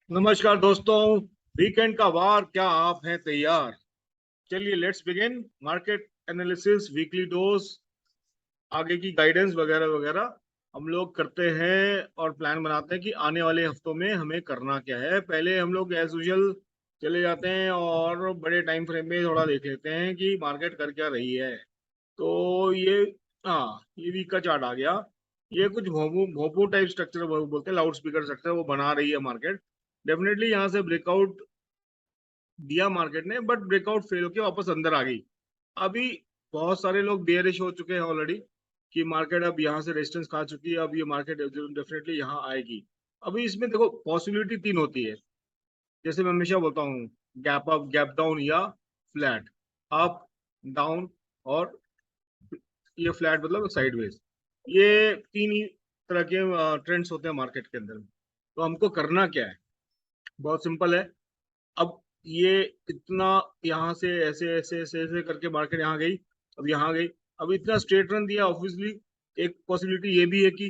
नमस्कार दोस्तों। वीकेंड का वार, क्या आप हैं तैयार? चलिए let's begin market analysis weekly dose. आगे की गाइडेंस वगैरह वगैरह हम लोग करते हैं और प्लान बनाते हैं कि आने वाले हफ्तों में हमें करना क्या है। पहले हम लोग एज यूजुअल चले जाते हैं और बड़े टाइम फ्रेम में थोड़ा देख लेते हैं कि मार्केट कर क्या रही है। तो ये, हाँ, ये वीक का चार्ट आ गया। ये कुछ भोपू भोपू टाइप स्ट्रक्चर बोलते हैं, लाउड स्पीकर स्ट्रक्चर वो बना रही है मार्केट। डेफिनेटली यहाँ से ब्रेकआउट दिया मार्केट ने, बट ब्रेकआउट फेल होकर वापस अंदर आ गई। अभी बहुत सारे लोग बेयरिश हो चुके हैं ऑलरेडी कि मार्केट अब यहाँ से रेजिस्टेंस खा चुकी है, अब ये मार्केट डेफिनेटली यहाँ आएगी। अभी इसमें देखो पॉसिबिलिटी तीन होती है। जैसे मैं हमेशा बोलता हूँ, गैप अप, गैप डाउन या फ्लैट। अप, डाउन और ये फ्लैट मतलब साइडवेज। ये तीन ही तरह के ट्रेंड्स होते हैं मार्केट के अंदर। तो हमको करना क्या है? बहुत सिंपल है। अब ये इतना यहाँ से ऐसे ऐसे ऐसे ऐसे करके मार्केट यहाँ गई, अब यहाँ गई। अब इतना स्ट्रेट रन दिया, ऑब्वियसली एक पॉसिबिलिटी ये भी है कि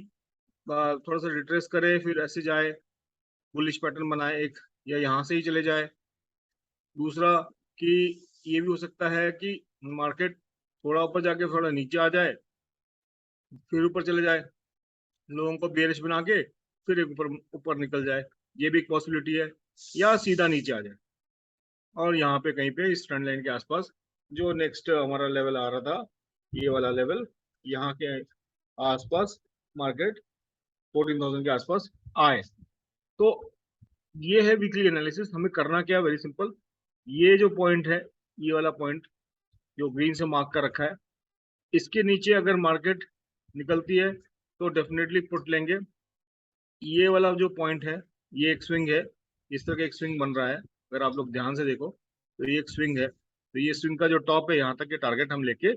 थोड़ा सा रिट्रेस करे फिर ऐसे जाए, बुलिश पैटर्न बनाए एक, या यहाँ से ही चले जाए। दूसरा कि ये भी हो सकता है कि मार्केट थोड़ा ऊपर जाके थोड़ा नीचे आ जाए, फिर ऊपर चले जाए, लोगों को बेरिश बना के फिर एक ऊपर ऊपर निकल जाए। ये भी एक पॉसिबिलिटी है। या सीधा नीचे आ जाए और यहाँ पे कहीं पे इस ट्रेंड लाइन के आसपास जो नेक्स्ट हमारा लेवल आ रहा था, ये वाला लेवल, यहाँ के आसपास मार्केट 14,000 के आसपास आए। तो ये है वीकली एनालिसिस। हमें करना क्या है? Very simple. ये जो पॉइंट है, ये वाला पॉइंट जो ग्रीन से मार्क कर रखा है, इसके नीचे अगर मार्केट निकलती है तो डेफिनेटली पुट लेंगे। ये वाला जो पॉइंट है, ये एक स्विंग है, इस तरह का एक स्विंग बन रहा है। अगर आप लोग ध्यान से देखो तो ये एक स्विंग है, तो ये स्विंग का जो टॉप है यहाँ तक के टारगेट हम लेके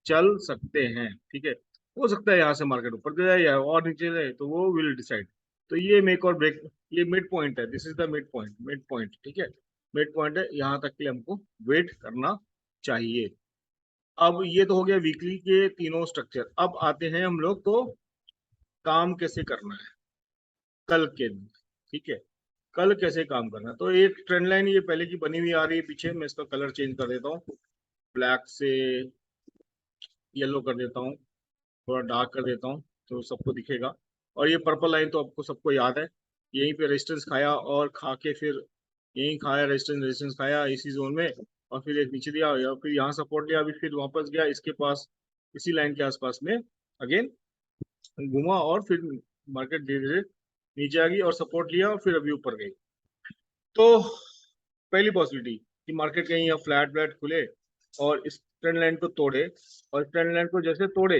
चल सकते हैं। ठीक है, हो सकता है यहाँ से मार्केट ऊपर जाए या और नीचे जाए, तो वो विल डिसाइड। तो ये मेक और ब्रेक, ये मिड पॉइंट है, this is the mid point, mid point. ठीक है, मिड पॉइंट है, यहाँ तक के लिए हमको वेट करना चाहिए। अब ये तो हो गया वीकली के तीनों स्ट्रक्चर। अब आते हैं हम लोग तो काम कैसे करना है कल के दिन। ठीक है, कल कैसे काम करना है। तो एक ट्रेंड लाइन ये पहले की बनी हुई आ रही है पीछे, मैं इसका कलर चेंज कर देता हूँ, ब्लैक से येलो कर देता हूँ, थोड़ा डार्क कर देता हूँ तो सबको दिखेगा। और ये पर्पल लाइन तो आपको सबको याद है, यहीं पे रेजिस्टेंस खाया और खा के फिर यहीं खाया, रेजिस्टेंस रेजिस्टेंस खाया इसी जोन में, और फिर एक नीचे दिया या फिर यहाँ सपोर्ट लिया, अभी फिर वापस गया इसके पास, इसी लाइन के आसपास में अगेन घुमा और फिर मार्केट धीरे धीरे नीचे आ गई और सपोर्ट लिया और फिर अभी ऊपर गई। तो पहली पॉसिबिलिटी कि मार्केट कहीं या फ्लैट फ्लैट खुले और इस ट्रेंड लाइन को तोड़े, और ट्रेंड लाइन को जैसे तोड़े,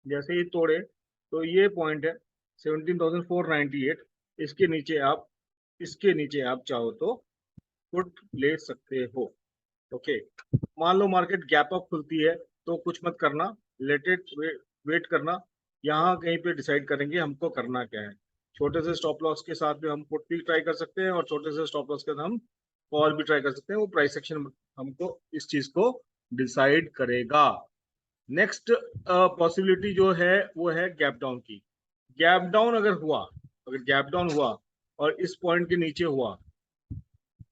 जैसे ही तोड़े तो ये पॉइंट है 17,498। इसके नीचे आप, इसके नीचे आप चाहो तो पुट ले सकते हो। ओके, मान लो मार्केट गैप अप खुलती है तो कुछ मत करना, लेट इट, वेट करना। यहाँ कहीं पे डिसाइड करेंगे हमको करना क्या है। छोटे से स्टॉप लॉस के साथ में हम पुट भी ट्राई कर सकते हैं और छोटे से स्टॉप लॉस के साथ हम कॉल भी ट्राई कर सकते हैं। वो प्राइस एक्शन हमको इस चीज को डिसाइड करेगा। नेक्स्ट पॉसिबिलिटी जो है वो है गैप डाउन की। गैप डाउन अगर हुआ, अगर गैप डाउन हुआ और इस पॉइंट के नीचे हुआ,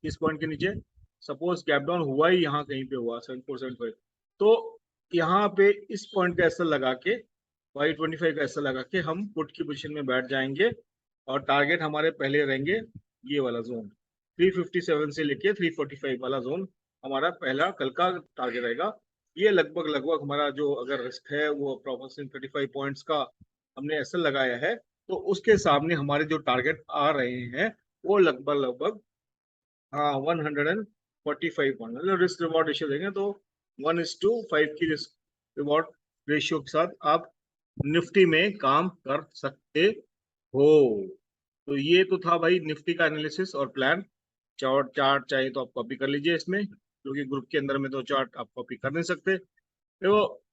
इस पॉइंट के नीचे सपोज गैप डाउन हुआ ही यहाँ कहीं पे हुआ 7475, तो यहाँ पे इस पॉइंट का ऐसा लगा के, Y25 का ऐसा लगा के हम पुट की पोजीशन में बैठ जाएंगे और टारगेट हमारे पहले रहेंगे ये वाला जोन 357 से लेके 345 वाला जोन हमारा पहला कल का टारगेट रहेगा। ये लगभग लगभग हमारा जो अगर रिस्क है वो अप्रोक्सीमेट 35 पॉइंट्स का हमने ऐसा लगाया है, तो उसके सामने हमारे जो टारगेट आ रहे हैं वो लगभग लगभग, हाँ, 145 पॉइंट, मतलब रिस्क रिवॉर्ड रेशियो देंगे तो 1:5 की रिस्क रिवॉर्ड रेशियो के साथ आप निफ्टी में काम कर सकते हो। तो ये तो था भाई निफ्टी का एनालिसिस और प्लान। चार्ट चार्ट चाहिए तो आप कॉपी कर लीजिए इसमें, क्योंकि ग्रुप के अंदर में तो चार्ट आप कॉपी कर नहीं सकते। देखो,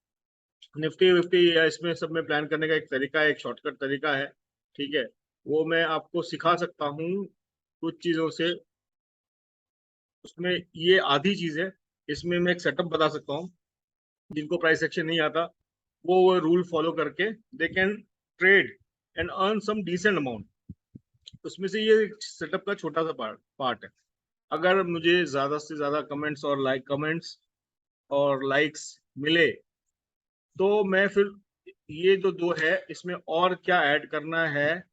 निफ्टी विफ्टी या इसमें सब में प्लान करने का एक तरीका है, एक शॉर्टकट तरीका है। ठीक है, वो मैं आपको सिखा सकता हूँ कुछ चीज़ों से। उसमें ये आधी चीज़ है, इसमें मैं एक सेटअप बता सकता हूँ। जिनको प्राइस एक्शन नहीं आता वो रूल फॉलो करके they can trade and earn some decent amount. उसमें से ये सेटअप का छोटा सा पार्ट है। अगर मुझे ज्यादा से ज्यादा कमेंट्स और लाइक्स मिले तो मैं फिर ये जो दो है इसमें और क्या ऐड करना है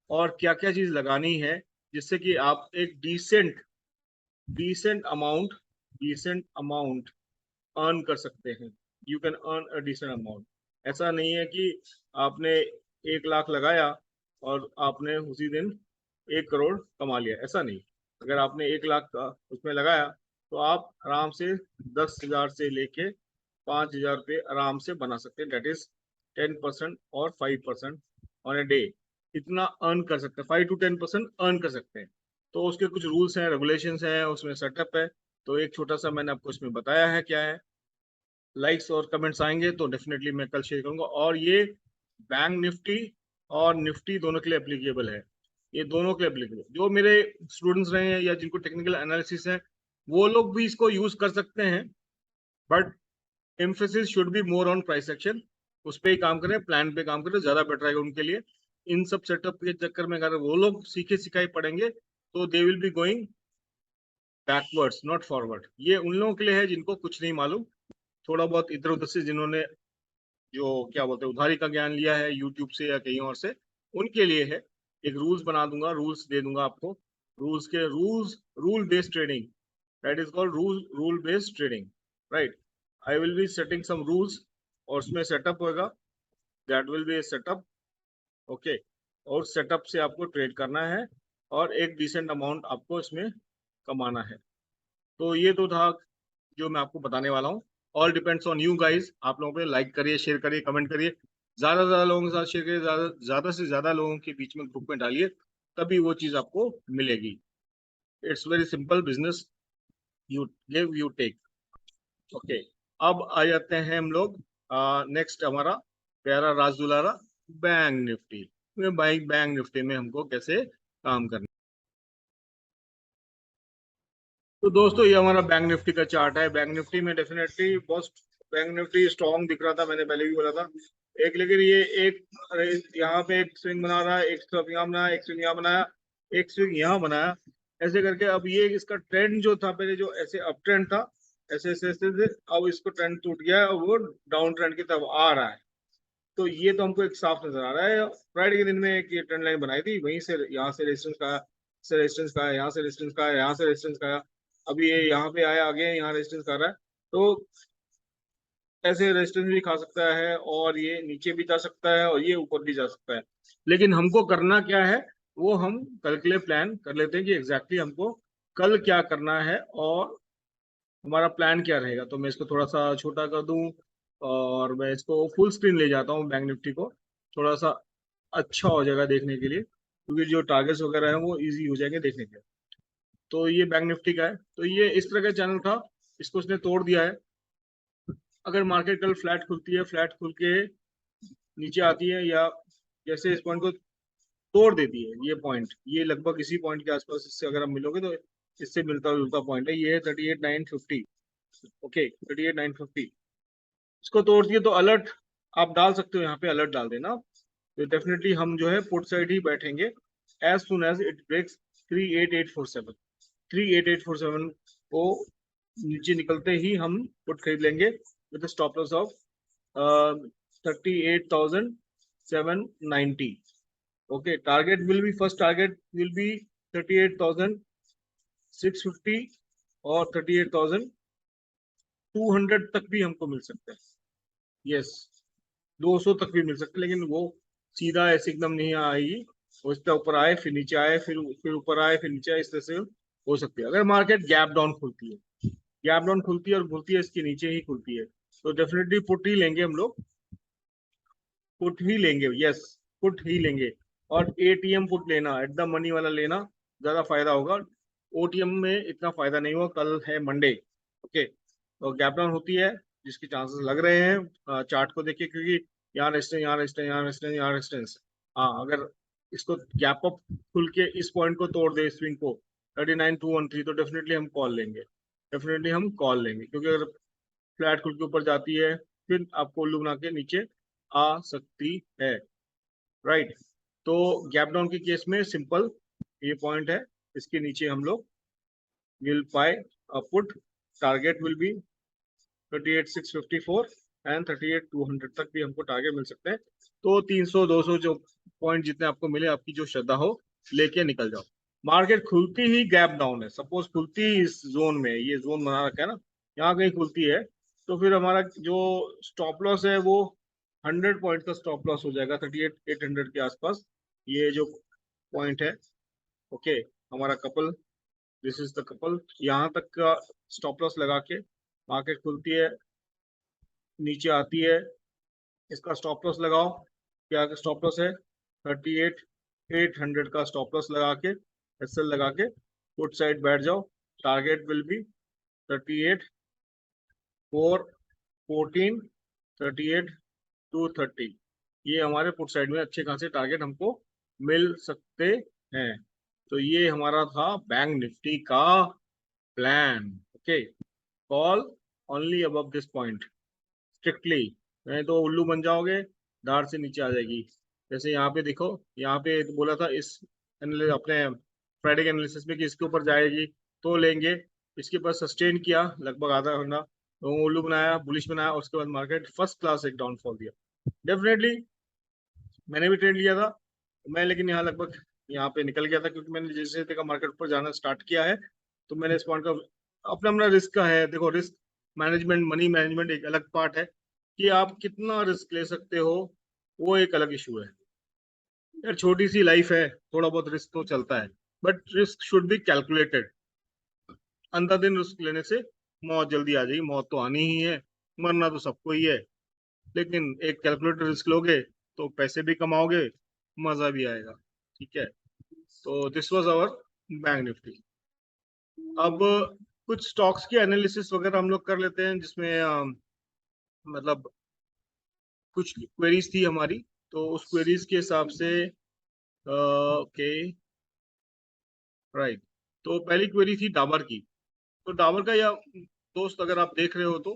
और क्या क्या चीज लगानी है जिससे कि आप एक डिसेंट अमाउंट अर्न कर सकते हैं। You can earn a decent amount. ऐसा नहीं है कि आपने 1 लाख लगाया और आपने उसी दिन 1 करोड़ कमा लिया, ऐसा नहीं। अगर आपने 1 लाख का उसमें लगाया तो आप आराम से 10,000 से लेके 5,000 पे आराम से बना सकते हैं। डेट इज 10% और 5% ऑन ए डे। इतना अर्न कर सकते हैं, 5 to 10% अर्न कर सकते हैं। तो उसके कुछ रूल्स हैं, रेगुलेशंस हैं, उसमें सेटअप है। तो एक छोटा सा मैंने आपको इसमें बताया है क्या है। लाइक्स और कमेंट्स आएंगे तो डेफिनेटली मैं कल शेयर करूंगा। और ये बैंक निफ्टी और निफ्टी दोनों के लिए एप्लीकेबल है। ये दोनों के लिए एप्लीकेबल, जो मेरे स्टूडेंट्स रहे हैं या जिनको टेक्निकल एनालिसिस है वो लोग भी इसको यूज कर सकते हैं। But emphasis should be more on price action. उस पर ही काम करें, प्लान पे काम करें, ज्यादा बेटर रहेगा उनके लिए। इन सब सेटअप के चक्कर में अगर वो लोग सीखे सिखाई पढ़ेंगे तो they will be going backwards not forward. ये उन लोगों के लिए है जिनको कुछ नहीं मालूम, थोड़ा बहुत इधर उधर से जिन्होंने जो क्या बोलते हैं उधारी का ज्ञान लिया है यूट्यूब से या कहीं और से, उनके लिए है। एक रूल्स बना दूंगा, रूल्स दे दूंगा आपको। Rule based trading, that is called rule based trading, right. I will be setting some rules और उसमें सेटअप होगा, that will be setup. Okay. और सेटअप से आपको ट्रेड करना है और एक डिसेंट अमाउंट आपको इसमें कमाना है। तो ये तो था जो मैं आपको बताने वाला हूँ। All depends on you guys. आप लोगों पे लाइक करिए, शेयर करिए, कमेंट करिए, ज्यादा से ज्यादा लोगों के साथ शेयर करिए, ज्यादा से ज्यादा लोगों के बीच में ग्रुप में डालिए, तभी वो चीज आपको मिलेगी। It's very simple business, you give you take. Okay. अब आ जाते हैं हम लोग नेक्स्ट हमारा प्यारा राज दुलारा, बैंक निफ्टी। बैंक निफ्टी में हमको कैसे काम करना। तो दोस्तों ये हमारा बैंक निफ्टी का चार्ट है। बैंक निफ्टी में डेफिनेटली बहुत बैंक निफ्टी स्ट्रॉन्ग दिख रहा था, मैंने पहले भी बोला था एक, लेकिन ये एक यहाँ पे एक स्विंग बना रहा है, एक स्विंग यहाँ बनाया, एक स्विंग यहाँ बनाया, एक स्विंग यहाँ बनाया, ऐसे करके अब ये इसका ट्रेंड जो था पहले जो ऐसे अप ट्रेंड था, ऐसे ऐसे ऐसे से, अब इसको ट्रेंड टूट गया है और वो डाउन ट्रेंड की तरफ आ रहा है। तो ये तो हमको एक साफ नजर आ रहा है। फ्राइडे के दिन में एक ये ट्रेंड लाइन बनाई थी, वहीं से यहाँ से रेजिस्टेंस का, से रेजिस्टेंस का, यहाँ से रेजिस्टेंस का, यहाँ से रेजिस्टेंस का, अभी ये यहाँ पे आया, आगे यहाँ रेजिस्टेंस कर रहा है। तो ऐसे रेजिस्टेंस भी खा सकता है और ये नीचे भी जा सकता है और ये ऊपर भी जा सकता है। लेकिन हमको करना क्या है वो हम कल के लिए प्लान कर लेते हैं कि एग्जैक्टली हमको कल क्या करना है और हमारा प्लान क्या रहेगा। तो मैं इसको थोड़ा सा छोटा कर दूं और मैं इसको फुल स्क्रीन ले जाता हूँ बैंक निफ्टी को, थोड़ा सा अच्छा हो जाएगा देखने के लिए, क्योंकि जो टारगेट्स वगैरह है वो इजी हो जाएंगे देखने के लिए। तो ये बैंक निफ्टी का है। तो ये इस तरह का चैनल था, इसको इसने तोड़ दिया है। अगर मार्केट कल फ्लैट खुलती है, फ्लैट खुल के नीचे आती है या जैसे इस पॉइंट को तोड़ देती है, ये पॉइंट, ये लगभग इसी पॉइंट के आसपास इससे अगर आप मिलोगे तो इससे मिलता जुलता पॉइंट है, ये है 38,950। ओके, 38,950 इसको तोड़ दिए तो अलर्ट आप डाल सकते हो, यहाँ पे अलर्ट डाल देना। तो डेफिनेटली हम जो है पुट साइड ही बैठेंगे as soon as it breaks 38847। 38847 को नीचे निकलते ही हम पुट खरीद लेंगे with stop loss of 38,790। Okay, target will be, first target will be 38,650 और 38,200 तक भी हमको मिल सकता है। यस, 200 तक भी मिल सकते, लेकिन वो सीधा ऐसे एकदम नहीं आएगी। वो इस तरह ऊपर आए फिर नीचे आए, फिर ऊपर आए फिर नीचे आए, इस तरह से हो सकती है। अगर मार्केट गैप डाउन खुलती है, गैप डाउन खुलती है और खुलती है इसके नीचे ही खुलती है, तो डेफिनेटली पुट ही लेंगे हम लोग, पुट ही लेंगे। यस, पुट ही लेंगे। और एटीएम पुट लेना, एट द मनी वाला लेना, ज्यादा फायदा होगा। ओटीएम में इतना फायदा नहीं होगा। कल है मंडे। ओके, तो गैप डाउन होती है जिसके चांसेस लग रहे हैं चार्ट को देखिए, क्योंकि यहाँ रेजिस्टेंस, यहाँ रेजिस्टेंस, यहाँ रेजिस्टेंस, यहाँ रेजिस्टेंस। हाँ, अगर इसको गैप अप खुल के इस पॉइंट को तोड़ दे, स्विंग को 39,213, तो डेफिनेटली हम कॉल लेंगे, डेफिनेटली हम कॉल लेंगे। क्योंकि अगर फ्लैट खुल के ऊपर जाती है फिर आपको उल्लू बना के नीचे आ सकती है, राइट। तो गैप डाउन के केस में सिंपल ये पॉइंट है, इसके नीचे हम लोग will buy put, target will be 38,654 and 38,200 तक भी हमको टारगेट मिल सकते हैं। तो 300 200 जो पॉइंट जितने आपको मिले, आपकी जो श्रद्धा हो लेके निकल जाओ। मार्केट खुलती ही गैप डाउन है, सपोज खुलती ही इस जोन में, ये जोन बना रखा है ना, यहाँ कहीं खुलती है, तो फिर हमारा जो स्टॉप लॉस है वो 100 पॉइंट का स्टॉप लॉस हो जाएगा 38,800 के आसपास, ये जो पॉइंट है। ओके, हमारा couple, this is the couple, यहाँ तक का स्टॉप लॉस लगा के मार्केट खुलती है, नीचे आती है, इसका स्टॉप लॉस लगाओ। क्या स्टॉप लॉस है? 38,800 का स्टॉप लॉस लगा के, एसएल लगा के पुट साइड बैठ जाओ। Target will be 38,414, 38,230। ये हमारे पुट साइड में अच्छे खासे टारगेट हमको मिल सकते हैं। तो ये हमारा था बैंक निफ्टी का plan. Okay, call only above this point strictly, नहीं तो उल्लू बन जाओगे, दार से नीचे आ जाएगी। जैसे यहाँ पे देखो, यहाँ पे बोला था इस अपने फ्राइडे के एनालिसिस में कि इसके ऊपर जाएगी तो लेंगे, इसके पास सस्टेन किया लगभग आधा घंटा, तो उल्लू बनाया, बुलिश बनाया, उसके बाद मार्केट फर्स्ट क्लास एक डाउनफॉल दिया। डेफिनेटली मैंने भी ट्रेड लिया था मैं, लेकिन यहाँ लगभग यहाँ पे निकल गया था, क्योंकि मैंने जैसे देखा मार्केट ऊपर जाना स्टार्ट किया है, तो मैंने इस पॉइंट का अपना अपना रिस्क का है। देखो, रिस्क मैनेजमेंट, मनी मैनेजमेंट एक अलग पार्ट है कि आप कितना रिस्क ले सकते हो, वो एक अलग इशू है। यार छोटी सी लाइफ है, थोड़ा बहुत रिस्क तो चलता है, but risk should be calculated. अंधाधुंध रिस्क लेने से मौत जल्दी आ जाएगी, मौत तो आनी ही है, मरना तो सबको ही है, लेकिन एक कैलकुलेटेड रिस्क लोगे तो पैसे भी कमाओगे, मजा भी आएगा। ठीक है, तो this was our bank Nifty. अब कुछ स्टॉक्स की एनालिसिस वगैरह हम लोग कर लेते हैं, जिसमें मतलब कुछ क्वेरीज थी हमारी, तो उस क्वेरीज के हिसाब से ओके राइट। तो पहली क्वेरी थी डाबर की। तो डाबर का, या दोस्त अगर आप देख रहे हो तो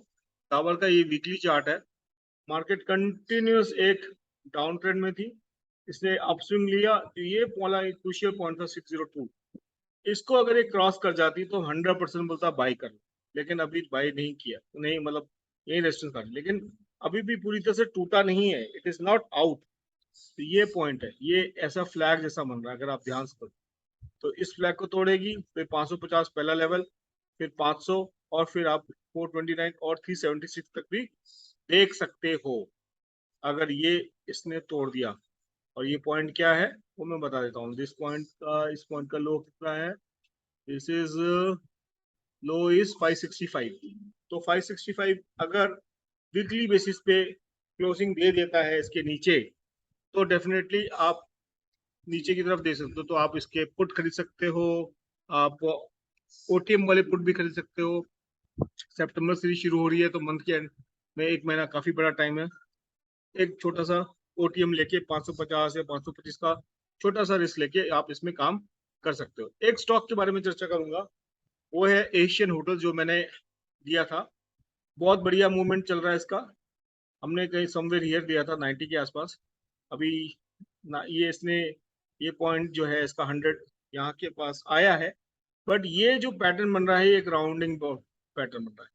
डाबर का ये वीकली चार्ट है। मार्केट कंटिन्यूस एक डाउन ट्रेंड में थी, इसने अपस्विंग लिया, तो ये वाला एक क्रूशियल पॉइंट था 602, इसको अगर ये क्रॉस कर जाती तो 100% बोलता बाई कर लो, लेकिन अभी बाई नहीं किया, नहीं मतलब यही रेजिस्टेंस था, लेकिन अभी भी पूरी तरह से टूटा नहीं है, इट इज नॉट आउट। तो ये पॉइंट है, ये ऐसा फ्लैग जैसा बन रहा है, अगर आप ध्यान से करो तो इस फ्लैग को तोड़ेगी, फिर 550 पहला लेवल, फिर 500, और फिर आप 429 और 376 तक भी देख सकते हो अगर ये इसने तोड़ दिया। और ये पॉइंट क्या है वो मैं बता देता हूँ। दिस पॉइंट का, इस पॉइंट का लो कितना है? This is low is 565। तो 565 अगर वीकली बेसिस पे क्लोजिंग दे देता है इसके नीचे, तो डेफिनेटली आप नीचे की तरफ दे सकते हो, तो आप इसके पुट खरीद सकते हो, आप ओटीएम वाले पुट भी खरीद सकते हो। सितंबर से शुरू हो रही है, तो मंथ के एंड में एक महीना काफी बड़ा टाइम है, एक छोटा सा ओटीएम लेके 550 या 525 का छोटा सा रिस्क लेके आप इसमें काम कर सकते हो। एक स्टॉक के बारे में चर्चा करूंगा, वो है एशियन होटल, जो मैंने दिया था। बहुत बढ़िया मूवमेंट चल रहा है इसका, हमने कहीं समवेयर हियर दिया था 90 के आसपास। अभी ना ये इसने, ये पॉइंट जो है इसका 100 यहाँ के पास आया है, बट ये जो पैटर्न बन रहा है, एक राउंडिंग पैटर्न बन रहा है,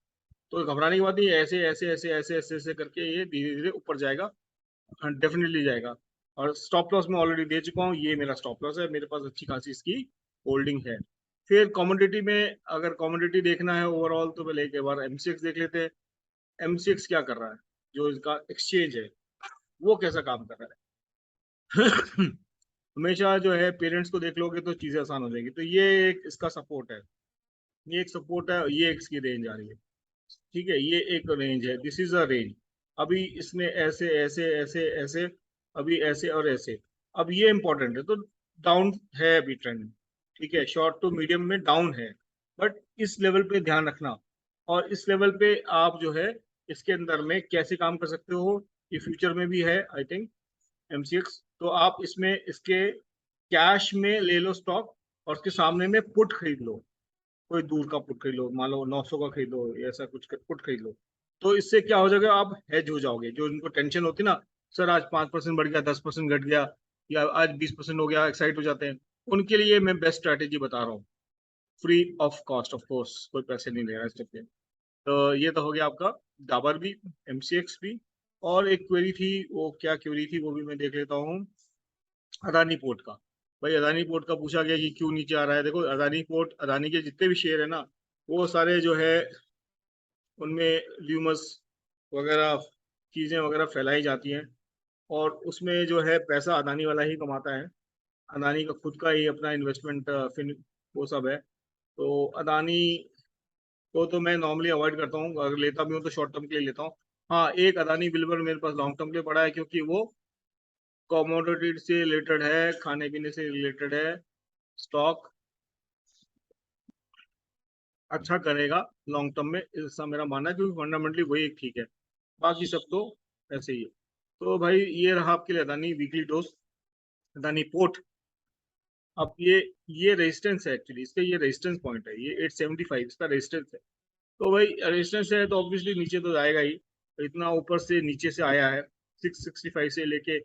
तो घबराने की बात नहीं, ऐसे ऐसे ऐसे ऐसे ऐसे ऐसे करके ये धीरे धीरे ऊपर जाएगा, डेफिनेटली जाएगा। और स्टॉप लॉस मैं ऑलरेडी दे चुका हूँ, ये मेरा स्टॉप लॉस है, मेरे पास अच्छी खासी इसकी होल्डिंग है। फिर कमोडिटी में, अगर कमोडिटी देखना है ओवरऑल, तो पहले एक बार एमसीएक्स देख लेते हैं। एमसीएक्स क्या कर रहा है, जो इसका एक्सचेंज है वो कैसा काम कर रहा है। हमेशा जो है पेरेंट्स को देख लोगे तो चीजें आसान हो जाएगी। तो ये एक इसका सपोर्ट है, ये एक सपोर्ट है, ये एक इसकी रेंज आ रही है। ठीक है, ये एक रेंज है, दिस इज अ रेंज। अभी इसने ऐसे ऐसे ऐसे ऐसे, अभी ऐसे और ऐसे, अब ये इंपॉर्टेंट है, तो डाउन है अभी ट्रेंड। ठीक है, शॉर्ट टू मीडियम में डाउन है, बट इस लेवल पे ध्यान रखना, और इस लेवल पे आप जो है इसके अंदर में कैसे काम कर सकते हो, ये फ्यूचर में भी है आई थिंक एमसीएक्स। तो आप इसमें इसके कैश में ले लो स्टॉक, और उसके सामने में पुट खरीद लो, कोई दूर का पुट खरीद लो, मान लो 900 का खरीद लो, ऐसा कुछ पुट खरीद लो। तो इससे क्या हो जाएगा, आप हेज हो जाओगे। जो उनको टेंशन होती ना, सर आज 5% बढ़ गया, 10% घट गया, या आज 20% हो गया, एक्साइट हो जाते हैं। उनके लिए मैं बेस्ट स्ट्रैटेजी बता रहा हूँ, free of cost, of course कोई पैसे नहीं ले रहा है इस पे। तो ये तो हो गया आपका डाबर भी, एमसीएक्स भी। और एक क्वेरी थी, वो क्या क्वेरी थी वो भी मैं देख लेता हूँ। अदानी पोर्ट का, भाई अदानी पोर्ट का पूछा गया कि क्यों नीचे आ रहा है। देखो अदानी पोर्ट, अदानी के जितने भी शेयर है ना, वो सारे जो है उनमें ल्यूमस वगैरह चीजें वगैरह फैलाई जाती हैं, और उसमें जो है पैसा अदानी वाला ही कमाता है। अदानी का खुद का ही अपना इन्वेस्टमेंट फिर वो सब है। तो अदानी को तो मैं नॉर्मली अवॉइड करता हूँ, अगर लेता भी हूँ तो शॉर्ट टर्म के लिए लेता हूँ। हाँ, एक अदानी बिल्कुल मेरे पास लॉन्ग टर्म के लिए पड़ा है, क्योंकि वो कमोडिटी से रिलेटेड है, खाने पीने से रिलेटेड है। स्टॉक अच्छा करेगा लॉन्ग टर्म में, ऐसा मेरा मानना है, क्योंकि फंडामेंटली वही एक ठीक है, बाकी सब तो ऐसे ही है। तो भाई ये रहा आपके लिए Adani weekly dose, Adani port. अब ये रेजिस्टेंस है एक्चुअली, इसका ये रेजिस्टेंस पॉइंट है, ये 875 इसका रेजिस्टेंस है। तो भाई रेजिस्टेंस है तो ऑब्वियसली नीचे तो जाएगा ही। तो इतना ऊपर से नीचे से आया है, 665 से लेके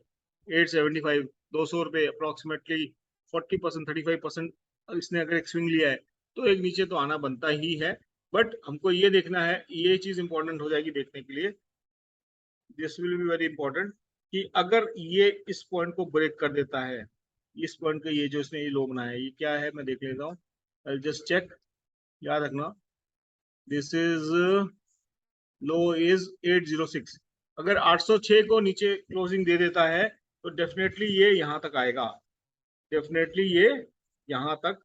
875, 200 रुपये अप्रोक्सीमेटली, 40%, 35% इसने अगर एक स्विंग लिया है, तो एक नीचे तो आना बनता ही है। बट हमको ये देखना है, ये चीज इंपॉर्टेंट हो जाएगी देखने के लिए, this will be very important, कि अगर ये इस पॉइंट को ब्रेक कर देता है, इस पॉइंट का ये जो इसने ये लो बनाया है, ये क्या है मैं देख लेता हूँ, आई जस्ट चेक। याद रखना, दिस इज लो इज 806। अगर 806 को नीचे क्लोजिंग दे देता है, तो डेफिनेटली ये यहाँ तक आएगा, डेफिनेटली ये यहाँ तक,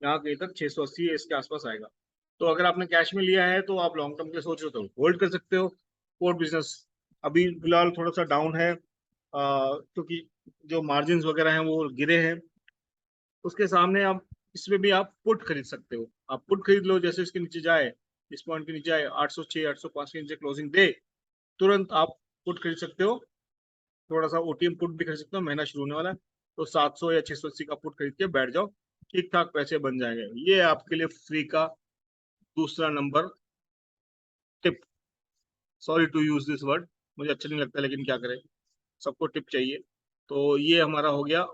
यहाँ कहीं तक 680 इसके आसपास आएगा। तो अगर आपने कैश में लिया है तो आप लॉन्ग टर्म के लिए सोच रहे हो तो होल्ड कर सकते हो। कोर बिजनेस अभी फिलहाल थोड़ा सा डाउन है, क्योंकि जो मार्जिन वगैरह हैं वो गिरे हैं। उसके सामने आप इसमें भी आप पुट खरीद सकते हो, आप पुट खरीद लो, जैसे इसके नीचे जाए, इस पॉइंट के नीचे आए, 806 805 के नीचे क्लोजिंग दे, तुरंत आप पुट खरीद सकते हो। थोड़ा सा ओटीएम पुट भी खरीद सकते हो, महीना शुरू होने वाला है, तो 700 या 680 का पुट खरीद के बैठ जाओ, ठीक ठाक पैसे बन जाएंगे। ये आपके लिए फ्री का दूसरा number tip, sorry to use this word, मुझे अच्छा नहीं लगता लेकिन क्या करें, सबको टिप चाहिए। तो ये हमारा हो गया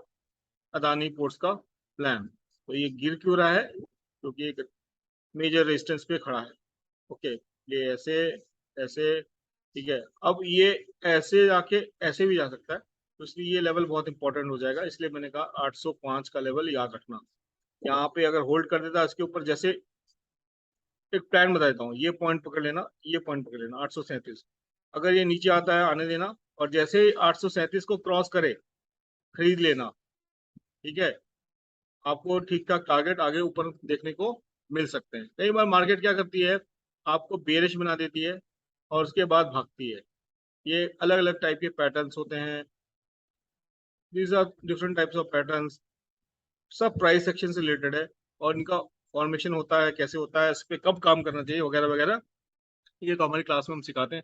अदानी पोर्ट्स का प्लान। तो ये गिर क्यों रहा है, क्योंकि एक मेजर रेजिस्टेंस पे खड़ा है। ओके, ये ऐसे ऐसे, ठीक है। अब ये ऐसे जाके ऐसे भी जा सकता है, तो इसलिए ये लेवल बहुत इंपॉर्टेंट हो जाएगा, इसलिए मैंने कहा 805 का लेवल याद रखना। यहाँ पे अगर होल्ड कर देता है इसके ऊपर, जैसे एक प्लान बता देता हूँ, ये पॉइंट पकड़ लेना, ये पॉइंट पकड़ लेना 837, अगर ये नीचे आता है आने देना, और जैसे ही 837 को क्रॉस करे खरीद लेना, ठीक है। आपको ठीक ठाक टारगेट आगे ऊपर देखने को मिल सकते हैं। कई बार मार्केट क्या करती है, आपको बेरिश बना देती है और उसके बाद भागती है। ये अलग अलग टाइप के पैटर्न्स होते हैं, these are different types of patterns, सब प्राइस सेक्शन से रिलेटेड है, और इनका फॉर्मेशन होता है, कैसे होता है, इस पे कब काम करना चाहिए वगैरह वगैरह, ये तो हमारी क्लास में हम सिखाते हैं।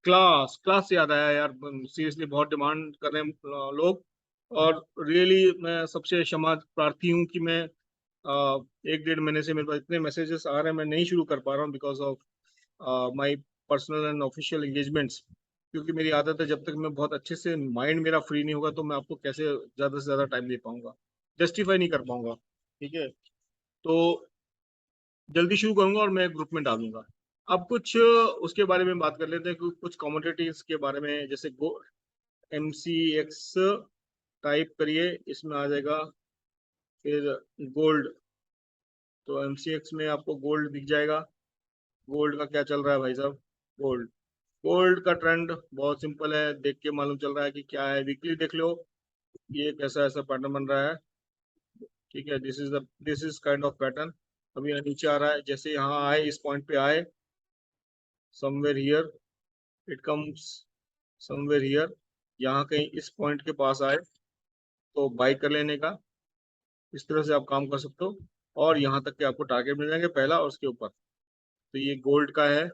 क्लास क्लास से याद आया यार, सीरियसली बहुत डिमांड कर रहे हैं लोग, और रियली मैं सबसे क्षमा प्रार्थी हूँ कि मैं 1 डेढ़ महीने से मेरे पास इतने मैसेजेस आ रहे हैं, मैं नहीं शुरू कर पा रहा हूँ because of my personal and official engagements. क्योंकि मेरी आदत है, जब तक मैं बहुत अच्छे से माइंड मेरा फ्री नहीं होगा तो मैं आपको कैसे ज़्यादा से ज़्यादा टाइम दे पाऊंगा, जस्टिफाई नहीं कर पाऊंगा, ठीक है। तो जल्दी शुरू करूंगा और मैं ग्रुप में डालूंगा। अब कुछ उसके बारे में बात कर लेते हैं, कुछ कमोडिटीज के बारे में, जैसे MCX टाइप करिए, इसमें आ जाएगा, फिर गोल्ड, तो MCX में आपको गोल्ड दिख जाएगा। गोल्ड का क्या चल रहा है भाई साहब, गोल्ड, गोल्ड का ट्रेंड बहुत सिंपल है, देख के मालूम चल रहा है कि क्या है, वीकली देख लो, ये कैसा ऐसा पैटर्न बन रहा है, ठीक है। This is kind of pattern. अभी यहाँ नीचे आ रहा है, जैसे यहाँ आए, इस पॉइंट पे आए, somewhere here it comes, somewhere here, यहाँ कहीं इस पॉइंट के पास आए तो बाई कर लेने का, इस तरह से आप काम कर सकते हो, और यहाँ तक के आपको टारगेट मिल जाएंगे, पहला और उसके ऊपर। तो ये गोल्ड का है।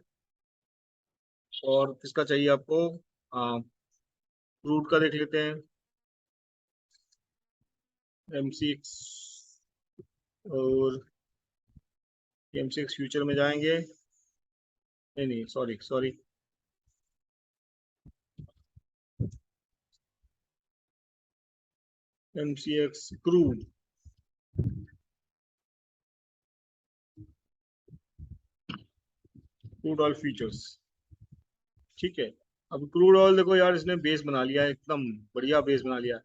और किसका चाहिए आपको, क्रूड का देख लेते हैं, MCX, और MCX फ्यूचर में जाएंगे, नहीं नहीं, sorry sorry, MCX crude, crude oil features, ठीक है। अब क्रूड ऑयल देखो यार, इसने बेस बना लिया है, एकदम बढ़िया बेस बना लिया है।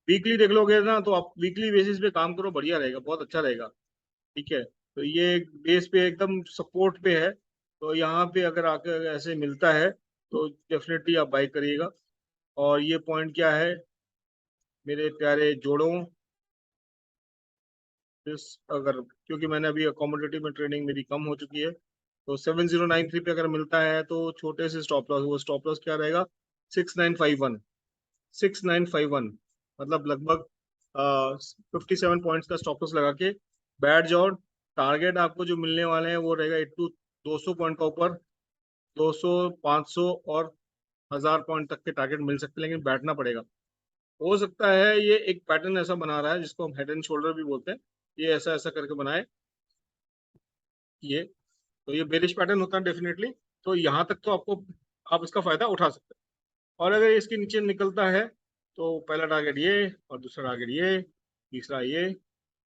वीकली देख लोगे ना तो आप वीकली बेसिस पे काम करो, बढ़िया रहेगा, बहुत अच्छा रहेगा, ठीक है। तो ये बेस पे एकदम सपोर्ट पे है, तो यहाँ पे अगर आकर ऐसे मिलता है तो डेफिनेटली आप बाई करिएगा। और ये पॉइंट क्या है मेरे प्यारे जोड़ों, इस अगर, क्योंकि मैंने अभी अकोमोडेटिव में ट्रेडिंग मेरी कम हो चुकी है, तो 7093 पे अगर मिलता है तो छोटे से स्टॉप लॉस, वो स्टॉप लॉस क्या रहेगा, 6951, 6951, मतलब लगभग 57 पॉइंट्स का स्टॉप लॉस लगा के बैठ जाओ। टारगेट आपको जो मिलने वाले हैं वो रहेगा 200 पॉइंट का ऊपर, 200, 500 और 1000 पॉइंट तक के टारगेट मिल सकते हैं, लेकिन बैठना पड़ेगा। हो सकता है ये एक पैटर्न ऐसा बना रहा है जिसको हम हेड एंड शोल्डर भी बोलते हैं, ये ऐसा ऐसा करके बनाए ये, तो ये बेरिश पैटर्न होता है डेफिनेटली। तो यहाँ तक तो आपको, आप इसका फायदा उठा सकते हैं। और अगर इसके नीचे निकलता है तो पहला टारगेट ये, और दूसरा टारगेट ये, तीसरा ये,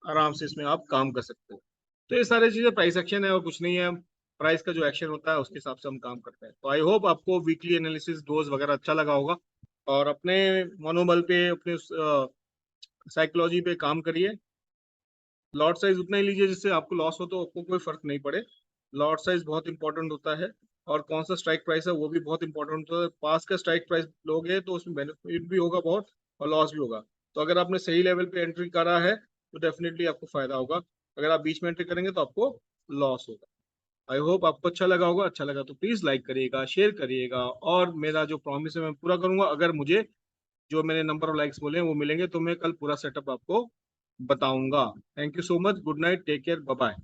आराम से इसमें आप काम कर सकते हो। तो ये सारी चीजें प्राइस एक्शन है और कुछ नहीं है। प्राइस का जो एक्शन होता है उसके हिसाब से हम काम करते हैं। तो आई होप आपको वीकली एनालिसिस डोज वगैरह अच्छा लगा होगा, और अपने मनोबल पे, अपने साइकोलॉजी पे काम करिए। लॉट साइज उतना ही लीजिए जिससे आपको लॉस हो तो आपको कोई फर्क नहीं पड़े। लॉट साइज बहुत इंपॉर्टेंट होता है, और कौन सा स्ट्राइक प्राइस है वो भी बहुत इंपॉर्टेंट होता है। पास का स्ट्राइक प्राइस लोगे तो उसमें बेनिफिट भी होगा बहुत, और लॉस भी होगा। तो अगर आपने सही लेवल पे एंट्री करा है तो डेफिनेटली आपको फायदा होगा, अगर आप बीच में एंट्री करेंगे तो आपको लॉस होगा। आई होप आपको अच्छा लगा होगा, अच्छा लगा तो प्लीज लाइक करिएगा, शेयर करिएगा, और मेरा जो प्रॉमिस है मैं पूरा करूंगा। अगर मुझे जो मैंने नंबर ऑफ लाइक्स बोले हैं वो मिलेंगे तो मैं कल पूरा सेटअप आपको बताऊंगा। Thank you so much, good night, take care, bye bye.